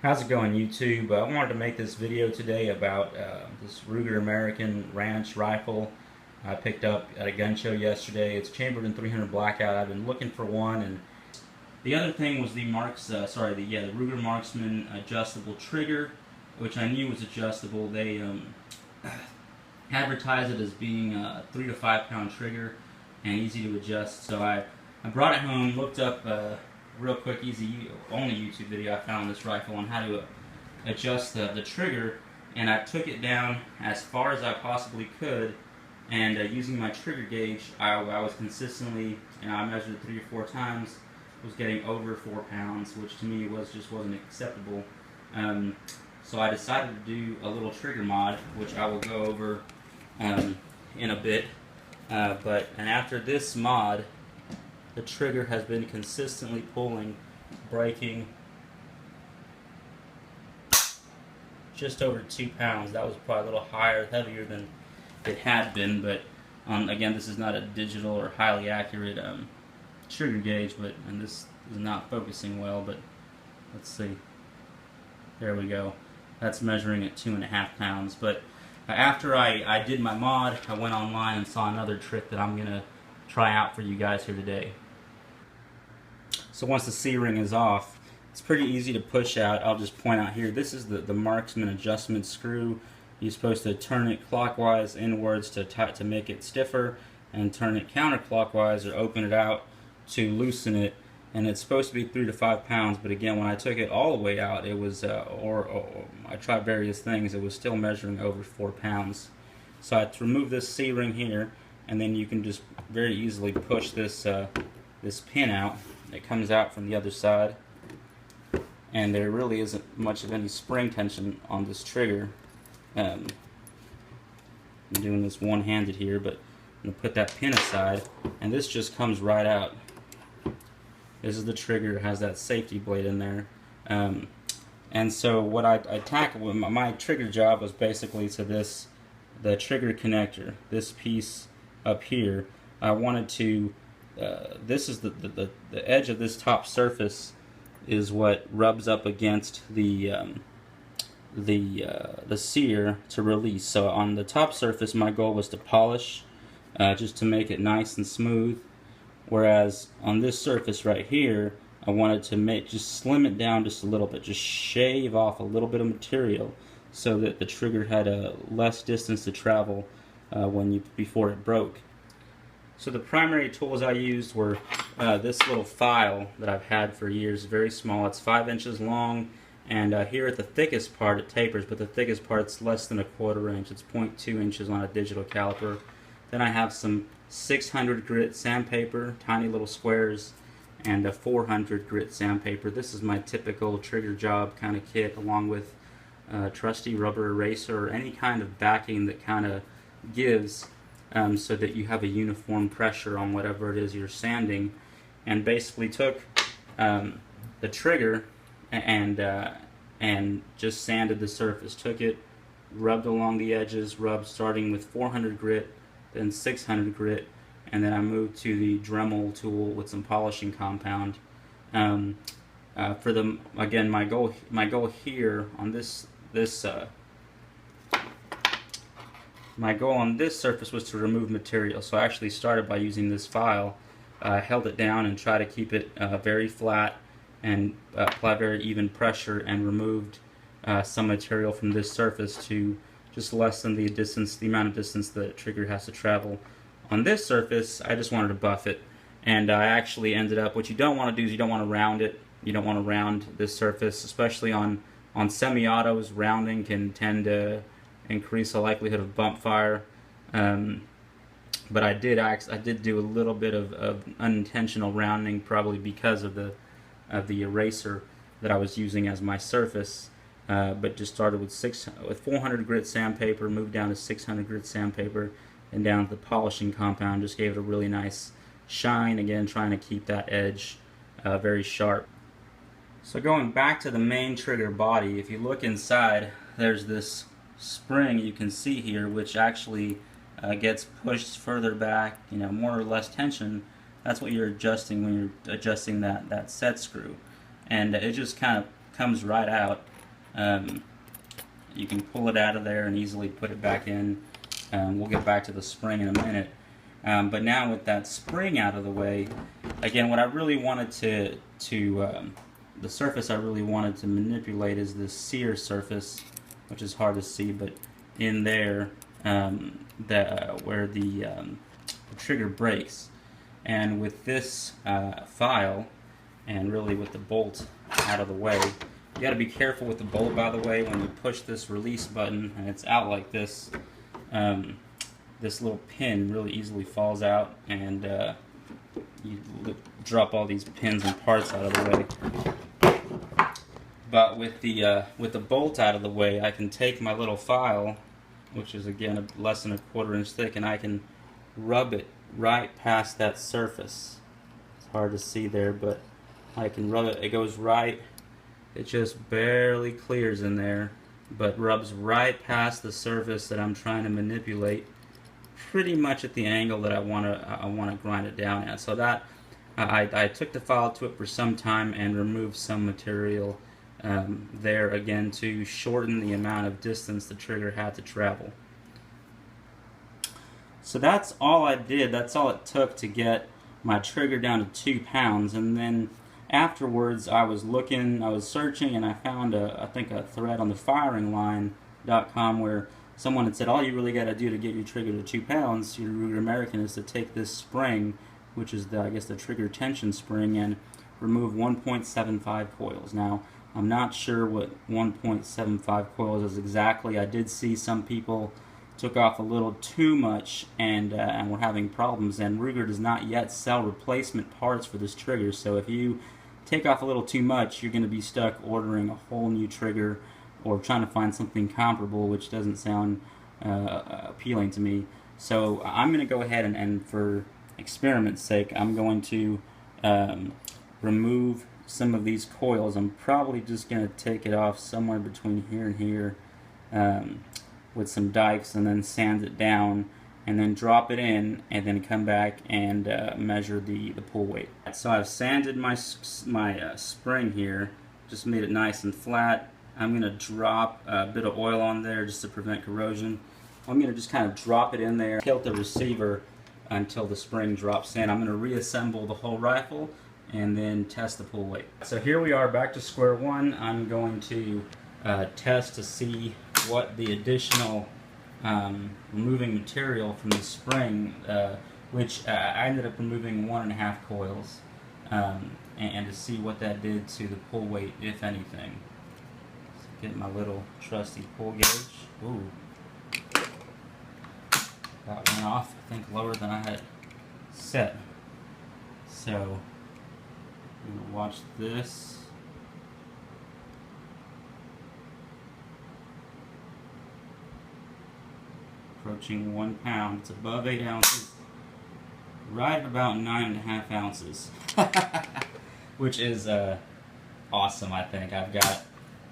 How's it going, YouTube? I wanted to make this video today about this Ruger American Ranch rifle I picked up at a gun show yesterday. It's chambered in 300 blackout. I've been looking for one, and the other thing was the the Ruger Marksman adjustable trigger, which I knew was adjustable. They advertise it as being a 3 to 5 pound trigger and easy to adjust. So I brought it home, looked up real quick, only YouTube video I found on this rifle on how to adjust the trigger, and I took it down as far as I possibly could, and using my trigger gauge, I was consistently, I measured it 3 or 4 times, was getting over 4 pounds, which to me wasn't acceptable. So I decided to do a little trigger mod, which I will go over in a bit. And after this mod, the trigger has been consistently pulling, breaking just over 2 pounds. That was probably a little higher, heavier than it had been, but again, this is not a digital or highly accurate trigger gauge, and this is not focusing well, but let's see. There we go. That's measuring at 2.5 pounds. But after I did my mod, I went online and saw another trick that I'm going to try out for you guys here today. So once the C-ring is off, it's pretty easy to push out. I'll just point out here, this is the Marksman adjustment screw. You're supposed to turn it clockwise inwards to make it stiffer, and turn it counterclockwise or open it out to loosen it. And it's supposed to be 3 to 5 pounds, but again, when I took it all the way out, it was, I tried various things, it was still measuring over 4 pounds. So I had to remove this C-ring here, and then you can just very easily push this this pin out. It comes out from the other side, and there really isn't much of any spring tension on this trigger. I'm doing this one-handed here, but I'm going to put that pin aside, and this just comes right out. This is the trigger, it has that safety blade in there. And so what I tackled, my trigger job was basically to the trigger connector, this piece up here. I wanted to, this is the edge of this top surface is what rubs up against the sear to release. So on the top surface, my goal was to polish, just to make it nice and smooth. Whereas on this surface right here, I wanted to just slim it down just a little bit, just shave off a little bit of material so that the trigger had a less distance to travel before it broke. So the primary tools I used were this little file that I've had for years, very small. It's 5 inches long, and here at the thickest part it tapers, but the thickest part's less than 1/4 inch. It's 0.2 inches on a digital caliper. Then I have some 600 grit sandpaper, tiny little squares, and a 400 grit sandpaper. This is my typical trigger job kind of kit, along with a trusty rubber eraser or any kind of backing that kind of gives so that you have a uniform pressure on whatever it is you're sanding. And basically took the trigger and just sanded the surface. Took it, rubbed along the edges, rubbed starting with 400 grit, then 600 grit, and then I moved to the Dremel tool with some polishing compound. Again, my goal here on my goal on this surface was to remove material. So I actually started by using this file, held it down and tried to keep it very flat and apply very even pressure, and removed some material from this surface to just lessen the amount of distance the trigger has to travel. On this surface, I just wanted to buff it, and I actually ended up, what you don't want to do is you don't want to round it. You don't want to round this surface, especially on semi-autos. Rounding can tend to increase the likelihood of bump fire. But I did do a little bit of unintentional rounding, probably because of the eraser that I was using as my surface. But just started with 400 grit sandpaper, moved down to 600 grit sandpaper, and down to the polishing compound. Just gave it a really nice shine, again trying to keep that edge very sharp. So going back to the main trigger body, if you look inside, there's this spring you can see here, which actually gets pushed further back, more or less tension. That's what you're adjusting when you're adjusting that set screw. And it just kind of comes right out. You can pull it out of there and easily put it back in. We'll get back to the spring in a minute. But now with that spring out of the way, again, what I really wanted the surface I really wanted to manipulate is this sear surface, which is hard to see, but in there, where the trigger breaks. And with this file, and really with the bolt out of the way, you got to be careful with the bolt, by the way. When you push this release button and it's out like this, this little pin really easily falls out, and you drop all these pins and parts out of the way. But with the bolt out of the way, I can take my little file, which is again less than a 1/4 inch thick, and I can rub it right past that surface. It's hard to see there, but I can rub it. It goes right. It just barely clears in there, but rubs right past the surface that I'm trying to manipulate, pretty much at the angle that I want to grind it down at. So that I took the file to it for some time and removed some material there again to shorten the amount of distance the trigger had to travel. So that's all I did. That's all it took to get my trigger down to 2 pounds. And then afterwards, I was searching, and I found I think a thread on the firingline.com where someone had said, all you really got to do to get your trigger to 2 pounds, your Ruger American, is to take this spring, which is I guess the trigger tension spring, and remove 1.75 coils. Now, I'm not sure what 1.75 coils is exactly. I did see some people took off a little too much and were having problems, and Ruger does not yet sell replacement parts for this trigger, so if you take off a little too much, you're going to be stuck ordering a whole new trigger or trying to find something comparable, which doesn't sound appealing to me. So I'm going to go ahead and for experiment's sake, I'm going to remove some of these coils. I'm probably just going to take it off somewhere between here and here with some dikes, and then sand it down, and then drop it in, and then come back and measure the pull weight. So I've sanded my spring here, just made it nice and flat. I'm going to drop a bit of oil on there just to prevent corrosion. I'm going to just kind of drop it in there, tilt the receiver until the spring drops in. I'm going to reassemble the whole rifle and then test the pull weight. So here we are back to square one. I'm going to test to see what the additional removing material from the spring, which I ended up removing 1.5 coils, and to see what that did to the pull weight, if anything. Let's get my little trusty pull gauge. Ooh, that went off, I think, lower than I had set. So I'm going to watch this. Approaching 1 pound. It's above 8 ounces. Right at about 9.5 ounces. Which is awesome, I think. I've got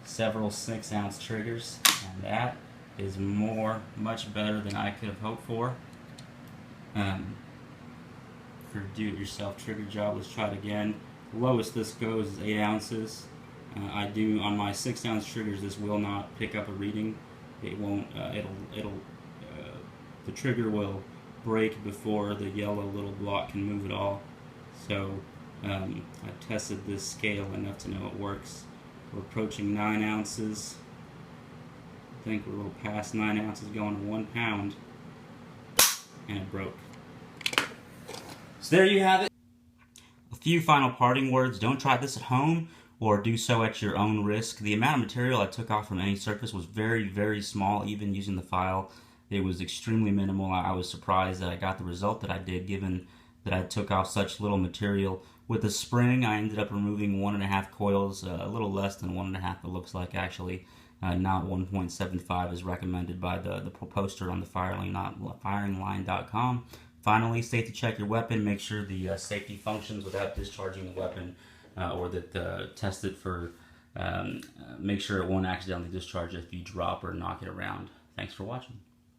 several 6-ounce triggers, and that is much better than I could have hoped for. For a do-it-yourself trigger job, let's try it again. The lowest this goes is 8 ounces. I do, on my 6-ounce triggers, this will not pick up a reading. It won't, the trigger will break before the yellow little block can move at all. So I tested this scale enough to know it works. We're approaching 9 ounces. I think we're a little past 9 ounces, going to 1 pound, and it broke. So there you have it. A few final parting words. Don't try this at home, or do so at your own risk. The amount of material I took off from any surface was very, very small, even using the file. It was extremely minimal. I was surprised that I got the result that I did, given that I took off such little material. With the spring, I ended up removing 1.5 coils, a little less than 1.5 it looks like, actually. Not 1.75 as recommended by the poster on the firingline.com. Finally, safety check your weapon. Make sure the safety functions without discharging the weapon, or that test it for, make sure it won't accidentally discharge if you drop or knock it around. Thanks for watching.